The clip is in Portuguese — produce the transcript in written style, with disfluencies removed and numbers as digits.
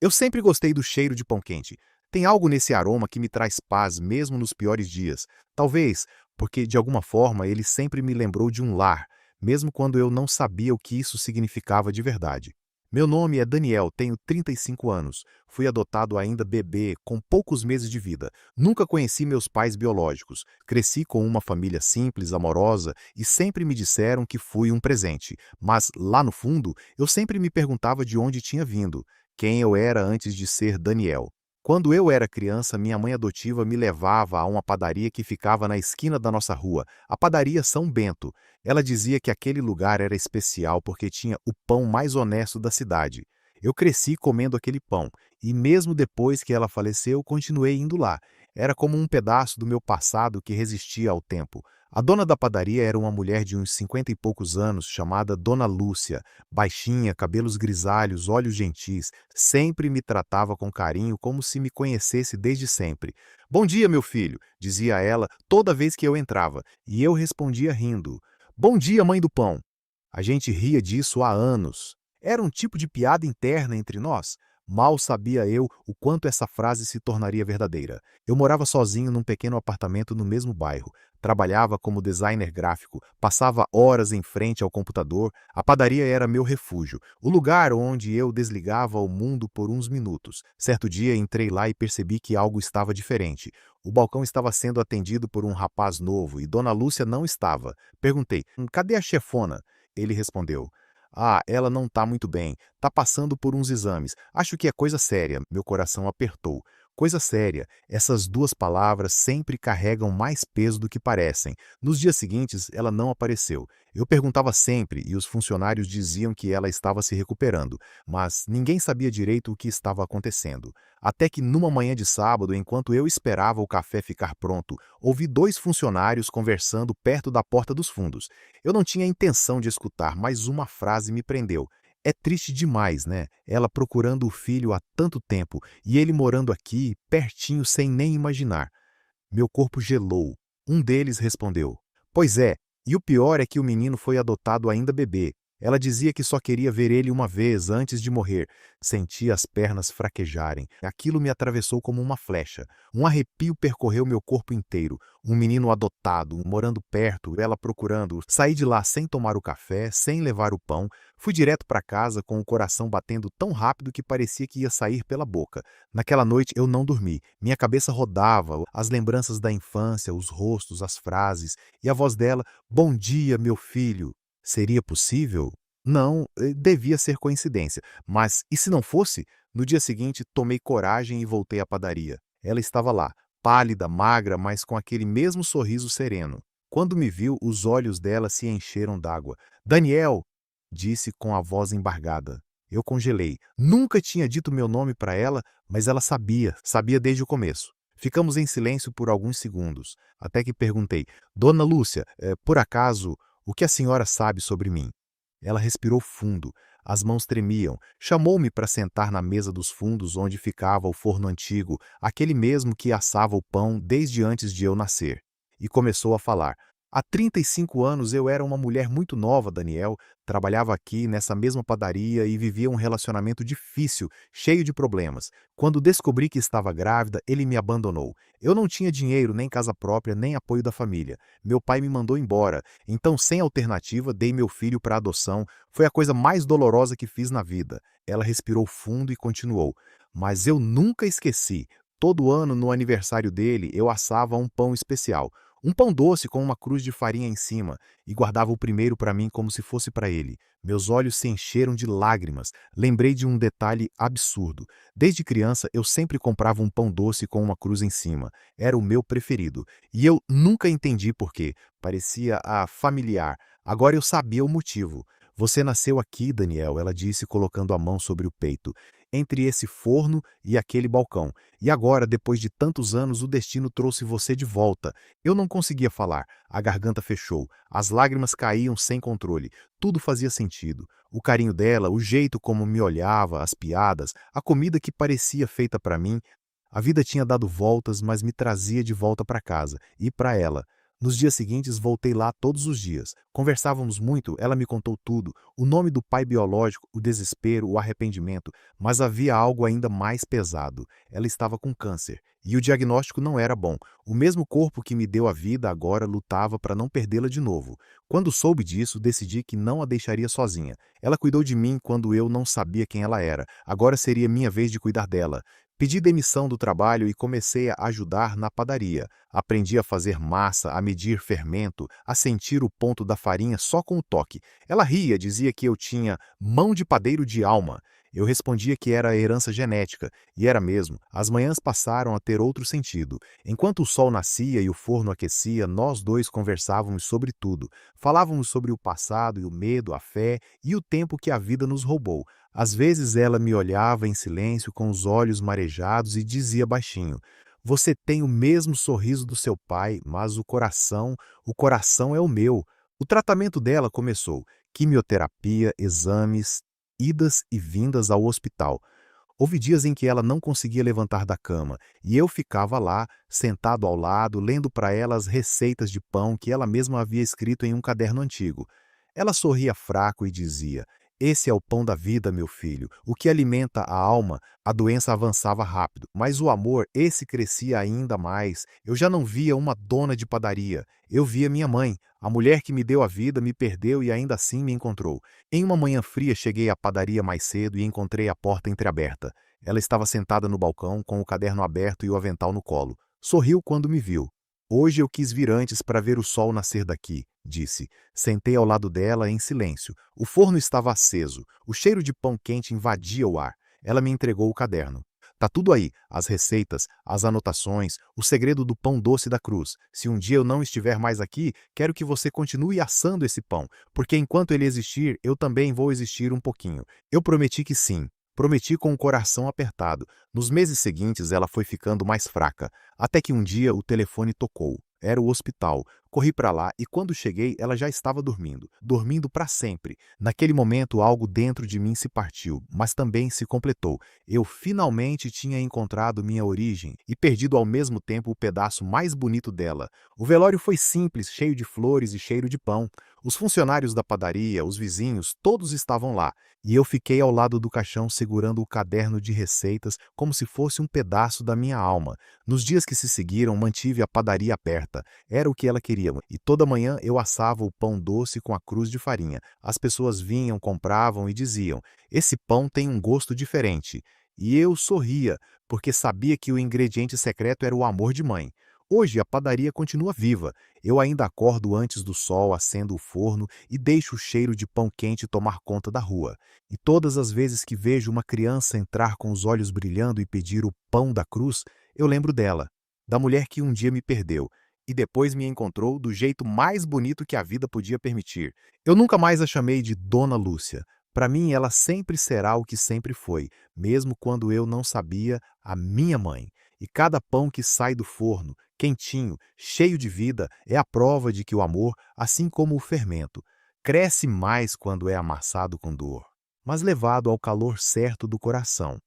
Eu sempre gostei do cheiro de pão quente. Tem algo nesse aroma que me traz paz mesmo nos piores dias. Talvez porque, de alguma forma, ele sempre me lembrou de um lar, mesmo quando eu não sabia o que isso significava de verdade. Meu nome é Daniel, tenho 35 anos. Fui adotado ainda bebê, com poucos meses de vida. Nunca conheci meus pais biológicos. Cresci com uma família simples, amorosa e sempre me disseram que fui um presente. Mas, lá no fundo, eu sempre me perguntava de onde tinha vindo, quem eu era antes de ser Daniel. Quando eu era criança, minha mãe adotiva me levava a uma padaria que ficava na esquina da nossa rua, a padaria São Bento. Ela dizia que aquele lugar era especial porque tinha o pão mais honesto da cidade. Eu cresci comendo aquele pão, e mesmo depois que ela faleceu, continuei indo lá. Era como um pedaço do meu passado que resistia ao tempo. A dona da padaria era uma mulher de uns 50 e poucos anos, chamada Dona Lúcia, baixinha, cabelos grisalhos, olhos gentis, sempre me tratava com carinho como se me conhecesse desde sempre. Bom dia, meu filho, dizia ela toda vez que eu entrava, e eu respondia rindo. Bom dia, mãe do pão. A gente ria disso há anos. Era um tipo de piada interna entre nós. Mal sabia eu o quanto essa frase se tornaria verdadeira. Eu morava sozinho num pequeno apartamento no mesmo bairro. Trabalhava como designer gráfico, passava horas em frente ao computador. A padaria era meu refúgio, o lugar onde eu desligava o mundo por uns minutos. Certo dia entrei lá e percebi que algo estava diferente. O balcão estava sendo atendido por um rapaz novo e Dona Lúcia não estava. Perguntei: cadê a chefona? Ele respondeu: ah, ela não está muito bem. Está passando por uns exames. Acho que é coisa séria. Meu coração apertou. Coisa séria. Essas duas palavras sempre carregam mais peso do que parecem. Nos dias seguintes, ela não apareceu. Eu perguntava sempre e os funcionários diziam que ela estava se recuperando, mas ninguém sabia direito o que estava acontecendo. Até que numa manhã de sábado, enquanto eu esperava o café ficar pronto, ouvi dois funcionários conversando perto da porta dos fundos. Eu não tinha intenção de escutar, mas uma frase me prendeu. É triste demais, né? Ela procurando o filho há tanto tempo e ele morando aqui, pertinho, sem nem imaginar. Meu corpo gelou. Um deles respondeu: pois é, e o pior é que o menino foi adotado ainda bebê. Ela dizia que só queria ver ele uma vez antes de morrer. Senti as pernas fraquejarem. Aquilo me atravessou como uma flecha. Um arrepio percorreu meu corpo inteiro. Um menino adotado, morando perto, ela procurando. Saí de lá sem tomar o café, sem levar o pão. Fui direto para casa com o coração batendo tão rápido que parecia que ia sair pela boca. Naquela noite eu não dormi. Minha cabeça rodava, as lembranças da infância, os rostos, as frases, e a voz dela: bom dia, meu filho. Seria possível? Não, devia ser coincidência. Mas e se não fosse? No dia seguinte, tomei coragem e voltei à padaria. Ela estava lá, pálida, magra, mas com aquele mesmo sorriso sereno. Quando me viu, os olhos dela se encheram d'água. Daniel! Disse com a voz embargada. Eu congelei. Nunca tinha dito meu nome para ela, mas ela sabia, sabia desde o começo. Ficamos em silêncio por alguns segundos, até que perguntei: Dona Lúcia, por acaso, o que a senhora sabe sobre mim? Ela respirou fundo, as mãos tremiam, chamou-me para sentar na mesa dos fundos onde ficava o forno antigo, aquele mesmo que assava o pão desde antes de eu nascer, e começou a falar. Há 35 anos eu era uma mulher muito nova, Daniel, trabalhava aqui nessa mesma padaria e vivia um relacionamento difícil, cheio de problemas. Quando descobri que estava grávida, ele me abandonou. Eu não tinha dinheiro, nem casa própria, nem apoio da família. Meu pai me mandou embora. Então, sem alternativa, dei meu filho para adoção. Foi a coisa mais dolorosa que fiz na vida. Ela respirou fundo e continuou. Mas eu nunca esqueci. Todo ano, no aniversário dele, eu assava um pão especial. Um pão doce com uma cruz de farinha em cima, e guardava o primeiro para mim como se fosse para ele. Meus olhos se encheram de lágrimas. Lembrei de um detalhe absurdo. Desde criança, eu sempre comprava um pão doce com uma cruz em cima. Era o meu preferido. E eu nunca entendi por quê. Parecia familiar. Agora eu sabia o motivo. Você nasceu aqui, Daniel, ela disse, colocando a mão sobre o peito, entre esse forno e aquele balcão. E agora, depois de tantos anos, o destino trouxe você de volta. Eu não conseguia falar. A garganta fechou. As lágrimas caíam sem controle. Tudo fazia sentido. O carinho dela, o jeito como me olhava, as piadas, a comida que parecia feita para mim. A vida tinha dado voltas, mas me trazia de volta para casa. E para ela. Nos dias seguintes, voltei lá todos os dias. Conversávamos muito, ela me contou tudo: o nome do pai biológico, o desespero, o arrependimento, mas havia algo ainda mais pesado. Ela estava com câncer, e o diagnóstico não era bom. O mesmo corpo que me deu a vida agora lutava para não perdê-la de novo. Quando soube disso, decidi que não a deixaria sozinha. Ela cuidou de mim quando eu não sabia quem ela era. Agora seria minha vez de cuidar dela. Pedi demissão do trabalho e comecei a ajudar na padaria. Aprendi a fazer massa, a medir fermento, a sentir o ponto da farinha só com o toque. Ela ria, dizia que eu tinha mão de padeiro de alma. Eu respondia que era herança genética, e era mesmo. As manhãs passaram a ter outro sentido. Enquanto o sol nascia e o forno aquecia, nós dois conversávamos sobre tudo. Falávamos sobre o passado e o medo, a fé e o tempo que a vida nos roubou. Às vezes ela me olhava em silêncio com os olhos marejados e dizia baixinho: "Você tem o mesmo sorriso do seu pai, mas o coração é o meu." O tratamento dela começou: quimioterapia, exames, idas e vindas ao hospital. Houve dias em que ela não conseguia levantar da cama, e eu ficava lá, sentado ao lado, lendo para ela as receitas de pão que ela mesma havia escrito em um caderno antigo. Ela sorria fraco e dizia: "Esse é o pão da vida, meu filho, o que alimenta a alma." A doença avançava rápido, mas o amor, esse crescia ainda mais. Eu já não via uma dona de padaria, eu via minha mãe. A mulher que me deu a vida me perdeu e ainda assim me encontrou. Em uma manhã fria, cheguei à padaria mais cedo e encontrei a porta entreaberta. Ela estava sentada no balcão, com o caderno aberto e o avental no colo. Sorriu quando me viu. "Hoje eu quis vir antes para ver o sol nascer daqui", disse. Sentei ao lado dela em silêncio. O forno estava aceso. O cheiro de pão quente invadia o ar. Ela me entregou o caderno. "Tá tudo aí, as receitas, as anotações, o segredo do pão doce da cruz. Se um dia eu não estiver mais aqui, quero que você continue assando esse pão, porque enquanto ele existir, eu também vou existir um pouquinho." Eu prometi que sim. Prometi com o coração apertado. Nos meses seguintes, ela foi ficando mais fraca, até que um dia o telefone tocou. Era o hospital. Corri para lá e quando cheguei, ela já estava dormindo. Dormindo para sempre. Naquele momento, algo dentro de mim se partiu, mas também se completou. Eu finalmente tinha encontrado minha origem e perdido ao mesmo tempo o pedaço mais bonito dela. O velório foi simples, cheio de flores e cheiro de pão. Os funcionários da padaria, os vizinhos, todos estavam lá. E eu fiquei ao lado do caixão segurando o caderno de receitas como se fosse um pedaço da minha alma. Nos dias que se seguiram, mantive a padaria aberta. Era o que ela queria, e toda manhã eu assava o pão doce com a cruz de farinha. As pessoas vinham, compravam e diziam: "Esse pão tem um gosto diferente." E eu sorria, porque sabia que o ingrediente secreto era o amor de mãe. Hoje a padaria continua viva. Eu ainda acordo antes do sol, acendo o forno e deixo o cheiro de pão quente tomar conta da rua. E todas as vezes que vejo uma criança entrar com os olhos brilhando e pedir o pão da cruz, eu lembro dela, da mulher que um dia me perdeu e depois me encontrou do jeito mais bonito que a vida podia permitir. Eu nunca mais a chamei de Dona Lúcia. Para mim, ela sempre será o que sempre foi, mesmo quando eu não sabia, a minha mãe. E cada pão que sai do forno, quentinho, cheio de vida, é a prova de que o amor, assim como o fermento, cresce mais quando é amassado com dor, mas levado ao calor certo do coração.